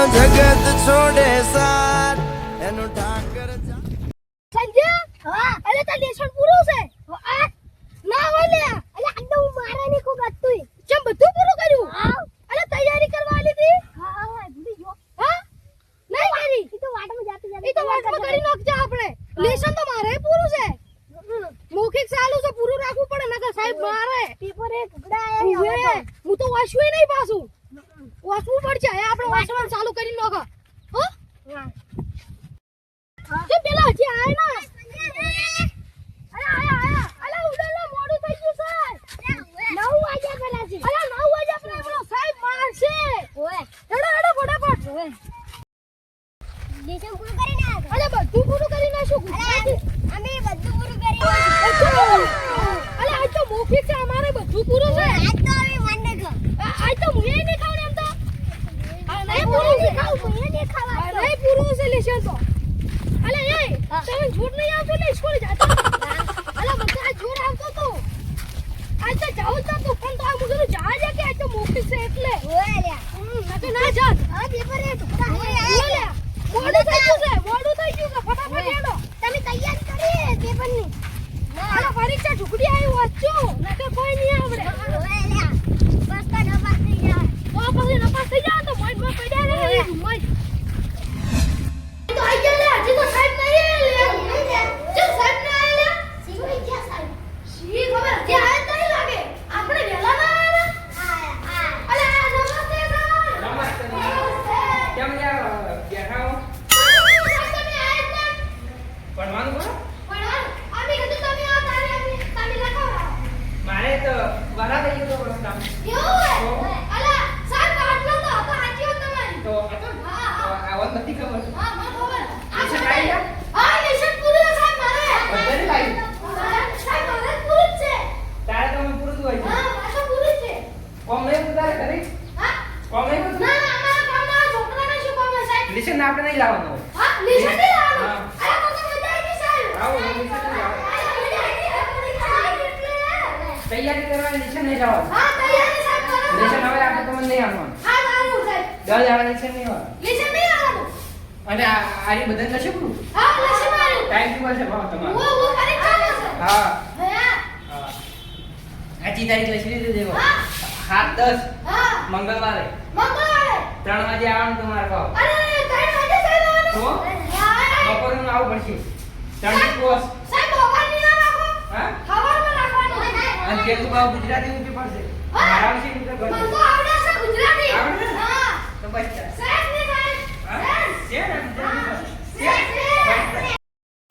જગત છોડે સાર એનું ઠાકર સંજય હા અલે તો લેશન પૂરું છે આ ના હોય લે અલે આડો મારે ની કો ગતું ચમ બધું પૂરું કર્યું હા અલે તૈયારી કરવા લીધી હા હા ભૂલી ગયો હા નહીં કરી ઈ તો વાટમાં જાતી જાતી ઈ તો વાટમાં કરી નાખજે આપણે લેશન તો મારે પૂરું છે મૌખિક ચાલુ છે પૂરું રાખવું પડે નકર સાહેબ મારે પેપર એક ઘડા આયા હું તો વાંચું નહીં પાછું વાંચવું પડશે હવે આપણે વાંચવાનું ચાલુ કરી નાખો હો કે પેલા હજી આય ના આયા અલે ઉડેલો મોડું થઈ ગયું સર 9 વાગ્યા પેલા છે અલે 9 વાગ્યા પેલા પેલો સાહેબ મારશે ઓય હેડો ફટાફટ ઓય લેશન પૂરું કરી નાખ અલે બધું પૂરું કરી નાખશું ગુજરાતી અમે બધું પૂરું કરી અલે આજ તો મૌખિક છે અમારે બધું પૂરું છે આજ તો અમે વાંડે ખા આજ તો મુએ નહીં ખાવ ને એમ તો નહીં પૂરું છે ખાવ મુએ નહીં ખાવા નહીં પૂરું છે લેશન તો અલે એ તમે ઝૂઠ નહીં આવતો ને સ્કૂલ જાતો અલે મને આ ઝૂઠ આવતો તો આજ તો જાવ તો પણ તો આ મુજબ જા કે આજ તો મૌખિક છે એટલે ઓય લે નકે ના જા આ પેપર એ ટુકડા હે લે મોડું થઈ ગયું છે ફટાફટ હેડો તમે તૈયાર કરી પેપરની ના પરીક્ષા ઢુકડી આવી વાંચો નકે કોઈ નહીં આવડે ઓય લે બસ તો નપાસ થઈ જાય તો પછી નપાસ થઈ જાય તો મોઈમાં પડ્યા રહે મોઈ તો આઈ ગયા લે હજી તો સાહેબ નહીં લે ચલ સાહેબ ને આય લે શી ગયા સાહેબ શી ખબર કે આય નહીં લાગે આપણે વેલા ના આયા અલે નમસ્તે સર નમસ્તે કેમ યાર બેઠા હો ભણવાનું કરો આમી કીધું તમે આ તારે તમે લખાવ મારે તો વરા થઈ ગયો તો પ્રશ્ન એવું અલા સાહેબ આટલો તો હતો હાચી હતો તમારી તો હતો હા આવત નથી ખબર હા મને ખબર લેશન આવી ગયા હા લેશન પૂરું સાહેબ મારે બધાને લાવી સાહેબ મારે પૂરું જ છે તારે તો મને પૂરું હોય છે હા મારે પૂરું જ છે કોમ નહીં પૂરા કરે હા કોમ નહીં પૂરું ના અમારા કામના છોકરાને શું કામ છે સાહેબ લેશન આપણે નહીં લાવવાનું હા લેશન નહીં લાવવાનું હા. અરે તો મજા આવી સાહેબ આવો લેશન નહીં લાવવાનું તૈયારી કરવાની લેશન નહીં જવાનું હા તૈયારી સાહેબ કરો લેશન હવે આપણે તમને નહીં આવવાનું હા સારું સાહેબ 10 જણા લેશન નહીં આવવાનું લેશન નહીં આવવાનું અને આરી બધાને કશે પૂરું હા લેશન મારું ટાઈમ ટેબલ છે ભાવ તમારો वो परीक्षा में से હા हां આજની તારીખ લખી લીધી દેવો हां 7-10 हां મંગળવારે मंगलवार 3 વાગે આવવાનું તમારે ભાવ अरे 3 वागे साहब તો हां બપોરનું આવું પડશે 3 કોર્સ साहब भगवान ની ના રાખો હા ખબર માં રાખવાનું અને પેલું ભાવ ગુજરાતી ઊંચી પડશે મારા વિશે નીકળ મને ગયો તો આવડે છે ગુજરાતી આવડે? हां તો બસ સાહેબ ને સાહેબ હા છે ને ગુજરાતી સાહેબ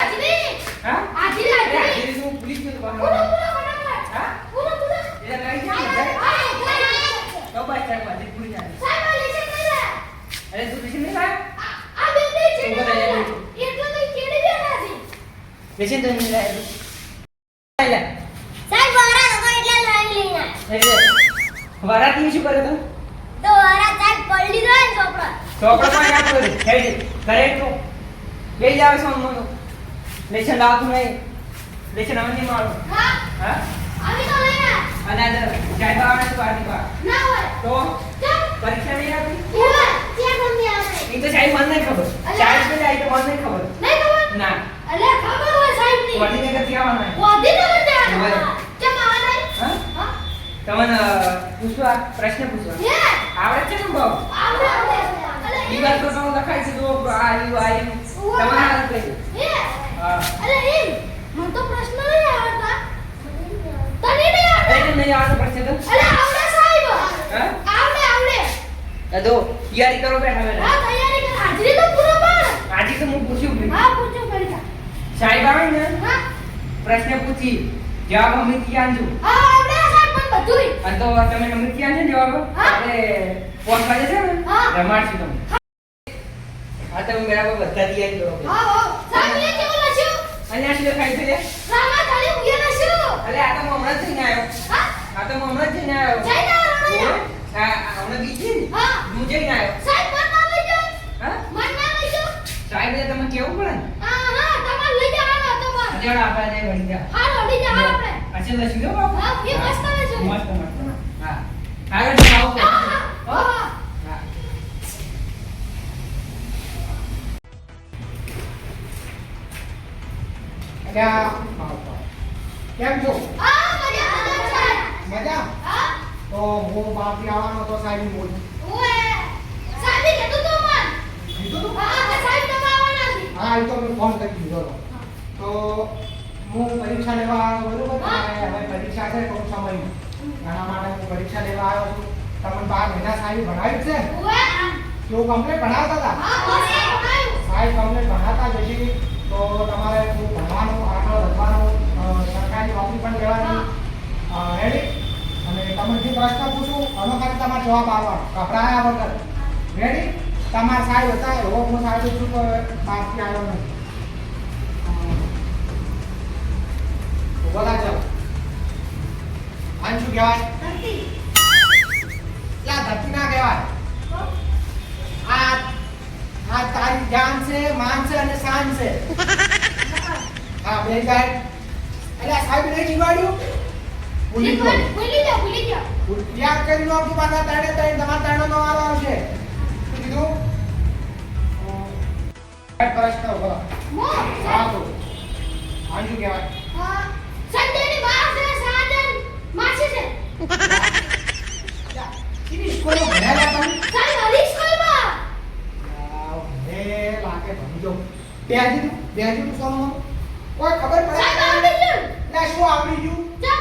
આજની હા આજની અરે આજે હું પુલિસ ગયો તો બહાર પૂરો હા પૂરો એટલે લઈ જાય તો બસ ચાલ બાજી પૂરી જાય સાહેબ લેશન નહીં લે અરે તું લેશન નહીં લાય આ બે છે ઉભો રહી જા. એટલે તો કેડી બેઠા છે લેશન તો નહીં લાય લે સાહેબ વારા લોકો એટલે લાઈન લઈને એટલે વરાતી શું કરે તું તો વારા સાહેબ પડી જાય ચોપડા ચોપડા પણ યાદ કરે હેડ કરે તો લઈ જાવ સોમનો લેશન લાવતું નહીં લેશન હવે નહીં મારું હા હા આવી તો લઈને અને આ જાય આવે તો પાર્ટી પા ના હોય તો ચલ પરીક્ષા નહીં આપી ઓય ત્યાં ગમે આવે એ તો સાહેબ મને નહીં ખબર સાહેબ તો જાય તો મને નહીં ખબર નહીં ખબર ના અલે ખબર હોય સાહેબ ની વડીને કરતી આવવાના વાદી તો નથી હોય. આવતા ચમ આવે નહીં હા હા તમને પૂછવા પ્રશ્ન પૂછવા હે આવડે છે ને બહુ આવડે અલે દીવાલ પર હું લખાઈ છે તો આયુ તમારે હાલ કહી હે હા અલે એ મને તો પ્રશ્ન નહીં આવડતા તને નહીં આવડે એટલે નહીં આવડતો પ્રશ્ન તો અલે આવડે સાહેબ હા આવડે તો તૈયારી કરો બેઠા બેઠા હા તૈયારી કર હાજરી તો પૂરો પાડ આજે તો હું પૂછ્યું કે હા પૂછો કરી જા સાહેબ આવે ને હા પ્રશ્ન પૂછી જવાબ અમે ત્યાં છું હા આવડે સાહેબ પણ બધુંય અને તો તમે અમે ત્યાં છે જવાબ હા. આપણે ફોન વાગે છે ને હા. રમાડશું તમે હા તમે બરાબર બધા તૈયારી કરો હા હો સાહેબ એ કેવું લખ્યું અને આ શું લખાય છે લે? રામા કાળી ઉગે લખ્યું અલે આ તો હું હમણાં જ જઈને આવ્યો હા આ તો હું હમણાં જ જઈને આવ્યો જઈને આવ્યો ઓય, હમણાં બીજી ને હા હું જઈને આવ્યો સાહેબ મન ના લઈ જાઓ હા મન ના લઈ જાઓ સાહેબ તમે કેવું પડે ને હા હા તમાર લઈ જવાનો હતો પણ અજણ આપણે જઈ વળી જા હા રોડી જા આપણે અચલ લસી દો બાપુ હા એ મસ્ત લખ્યું મસ્ત મસ્ત હા આગળ જાઓ હા હા હા હા હા ક્યાં કેમ છો આ મજા સાહેબ મજા હા તો હું બહારથી આવવાનો તો સાહેબ બોલ ઓએ સાહેબ કીધું તો મન કીધું તું? હા સાહેબ તમે આવવાના છે હા એ તો મેં ફોન કરી દીધો હતો. તો હું પરીક્ષા લેવા આવ્યો બરોબર હા. અને હવે પરીક્ષા છે ટૂંક સમયમાં એના માટે હું પરીક્ષા લેવા આવ્યો છું તમને 12 મહિના સાહેબ ભણાવ્યું છે ને? ઓએ કેવું કમ્પ્લીટ ભણાવતા હતા હા બસ બનાવ્યું સાહેબ કમ્પ્લીટ ભણાવતા જશે તો તમારે થોડું ભણવાનું આગળ વધવાનું સરકારી નોકરી પણ લેવાની રેડી અને તમે જે પ્રશ્ન પૂછું એનો ખાલી તમારે જવાબ આપવાનો ગભરાયા વગર રેડી તમારા સાહેબ હતા એવો હું સાહેબ છું તો બહારથી આવ્યો નથી બોલા જાઓ આન શું કહેવાય ધરતી લા ધરતી ના કહેવાય આ આ તારી જાન છે માન છે અને શાન છે હા બે સાહેબ એટલે સાહેબ નહીં જીવાડ્યું ભૂલી ગયો ભૂલી ગયો યાદ કરી લો કે પાછા તાણે તમારા તાણો નો વારો આવશે શું કીધું પ્રશ્ન બોલો મો હા તો આન શું કહેવાય સંડેની બહાર છે સાજન માસી છે કીની સ્કૂલમાં ભણ્યા હતા તમે સાહેબ હરી સ્કૂલમાં એ લાગે ભણજો બેજી તું સોનું કોઈ ખબર પડે સાહેબ આવડી ગયું ના શું આવડી ગયું ચપ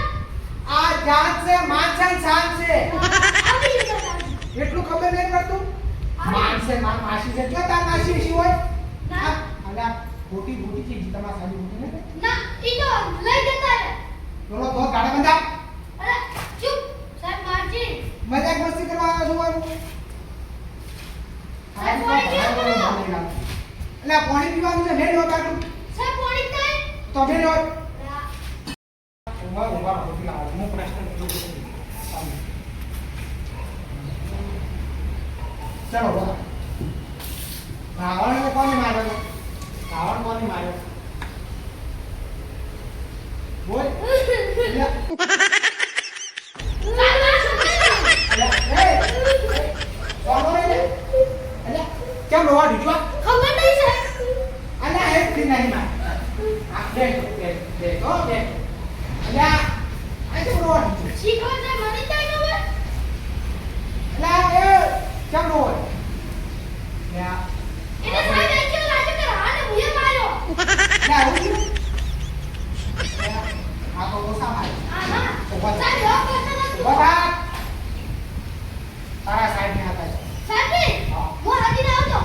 આ જાત છે માન છે ને શાન છે આવડી ગયું એટલું ખબર નહીં પડતું માન છે માસી છે કે તાર માસી શી હોય ના. અલ્યા ખોટી ચીજ તમારા સાડી ખોટી ને ના ઈ તો લઈ જતા રે બોલો તો ગાડા બંધા અરે ચૂપ સાહેબ મારજી મજાક મસ્તી કરવા આવ્યો છો બાબુ સાહેબ, પાણી પીવા બોલો. એટલે પાણી પીવાનું છે મેં કાઢું સાહેબ પાણી થાય તો મેં ઉભા ખોટી લાવો હું પ્રશ્ન પૂછું ચલો બોલો રાવણ કોને માર્યો રાવણ કોને માર્યો બોલ સાહેબ આ શું કર્યું? કેમ રોવા દીધું ખબર નહીં સાહેબ અલ્યા એક થી નહીં માર આ બે તો બે અલ્યા આ કેમ રોવા દીધું શીખો છે મને થાય ખબર અલ્યા એ કેમ રોવા અલ્યા એને સાહેબ એમ કેવું લાગે કે રાને મુએ માર્યો અલ્યા આવું થયું? અલ્યા, આ તો ઓછા માર્યો આહા ઉભા થા. સાહેબ લો કરતા નથી ઉભા થા. તારા સાહેબ ને હતા છે સાહેબ ને હું હાથી ના આવતો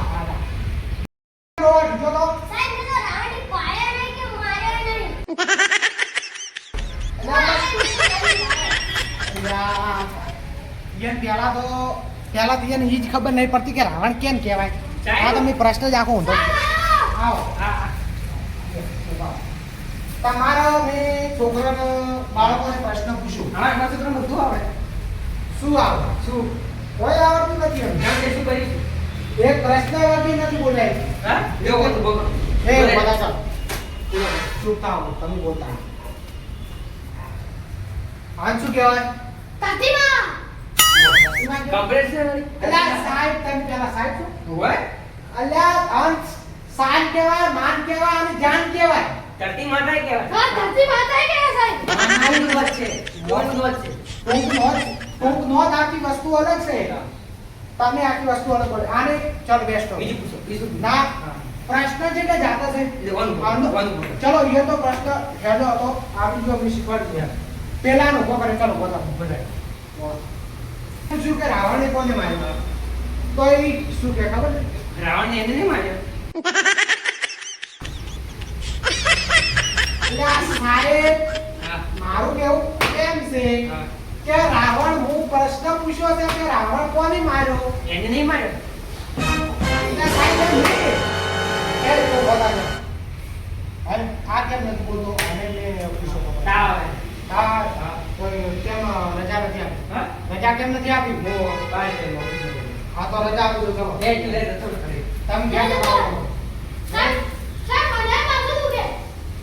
રોવા દીધો તો સાહેબ મને રાવણની પાયા નહીં કે માર્યો નહીં પેલા તો એને ઈ જ ખબર નહીં પડતી કે રાવણ કેમ કહેવાય આ તો મેં પ્રશ્ન જ આખો ઊંધો આવો તમારો મેં છોકરાનો બાળકોને પ્રશ્ન પૂછ્યું હા એમાં તો તમને બધું આવડે શું આવે શું કોઈ આવડતું નથી એમ જાણ કે શું કરીશું એક પ્રશ્ન એવાથી નથી બોલાય હા લેવો તો બોલો એ બધા ચાલો ચૂપ થાઓ તમે બોલતા આન શું કહેવાય તાતીમાં કમ્પ્લીટ છે વળી અલ્યા સાહેબ તમે પેલા સાહેબ છો હોય અલ્યા અંશ શાન કહેવાય માન કહેવાય અને જાન કહેવાય ધરતી માતા કહેવાય હા ધરતી માતા કે સાહેબ આનું વાત છે બોલનું વાત છે ટૂંક નોંધ આખી વસ્તુ અલગ છે તમે આખી વસ્તુ અલગ બોલે આને ચલ બેસ્ટ બીજું પૂછો બીજું ના હા પ્રશ્ન છે કે જાતા છે એટલે વન બોલો, આનો- વન બોલો. ચલો એ તો પ્રશ્ન હેલો હતો આવી જો મેં શીખવાડી દીધા પેલા નો ખબર ચલો બોલો બધાય શું કે રાવણે કોને માર્યો તો એ શું કે ખબર છે રાવણને એને નહીં માર્યો એટલે આ સાહેબ હા મારું કેવું કેમ છે હા કે રાવણ હું પ્રશ્ન પૂછ્યો છે કે રાવણ કોને માર્યો એને નહીં માર્યો એટલે સાહેબ એમ નહીં. એ તો બતાવો. અને આ કેમ નથી બોલતો અને મેં પૂછ્યો તો. તાવ આવે હા કોઈ કેમ રજા નથી આપી હા રજા કેમ નથી આપી કાંઈ નહીં મોકલી દો. હા તો રજા આપી દો ચલો એ જ લે તો થોડું કરી તમે ક્યાં જતા રહો? સાહેબ સાહેબ મને માથું દુખે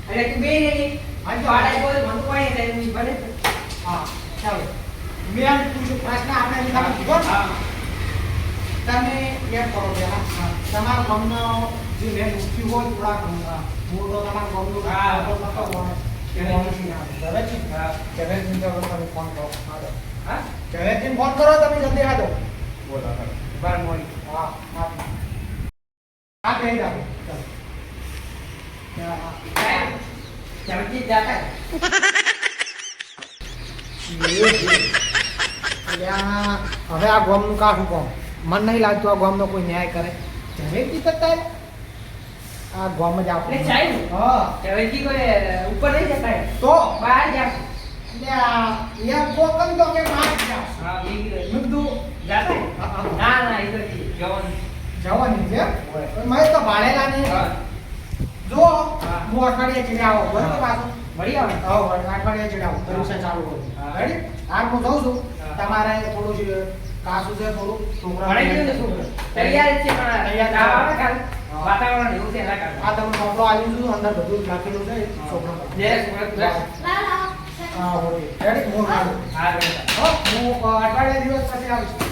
એટલે તું બે રેલી અને તો આડા બોલ મને કોઈ નહીં હું ભલે હા ચાલો મેં પૂછ્યું પ્રશ્ન આપણે નિકાલ કીધો ને? હા તમે એમ કરો પેલા તમારા ગામનો જે મેં ઉઠ્યું હોય થોડા મૂળ તો તમારા ગામનું હા. નતો હોય કે માણસી ના આવે. બરાબર છે? હા. જવેદજીને તો તમે ફોન કરો. હાલો. હા જવેદજીને ફોન કરો તમે જલ્દી હાલો. બાર મોડી હા હા હા કહી રાખો ચાલો. હા. જલ્દી જાતા હવે આ ગોમનું કાઠું કોમ મન નહીં લાગતું આ ગોમનો કોઈ ન્યાય કરે જવેદજી કરતા આ ગોમ જ એટલે આપણે ચાલ્યું હા જવેજી કોઈ ઉપર નહીં જતા હે. તો બહાર જા એટલે આ એમ કોકમ તો કે બહાર જ જાઓ. હા બી ગયો મેં કીધું જાતા હે? હા, હા. ના ના એ તો જવાનું જવાની છે હોય. પણ મેં તો ભાડેલા ને હા જો હા. હું અઠવાડિયે ચડે આવો બરોબર પાછું મળી આવે હા અઠવાડિયે ચડે આવો પરીક્ષા ચાલુ હોય હા. રેડી આ હું જઉં છું હા. તમારે થોડું છે કાસું છે થોડું છોકરા ભણી ગયું છે છોકરો તૈયાર જ છે પણ તૈયાર તાવ આવે કાલ હા. વાતાવરણ એવું છે એના કારણે આ તમને ચોપડો આવી છું અંદર બધું લખેલું છે છોકરા જે છોકરો તું લાવ લાવ હા ઓકે રેડી હું હા બેટા હું અઠવાડિયા દિવસ પછી આવીશ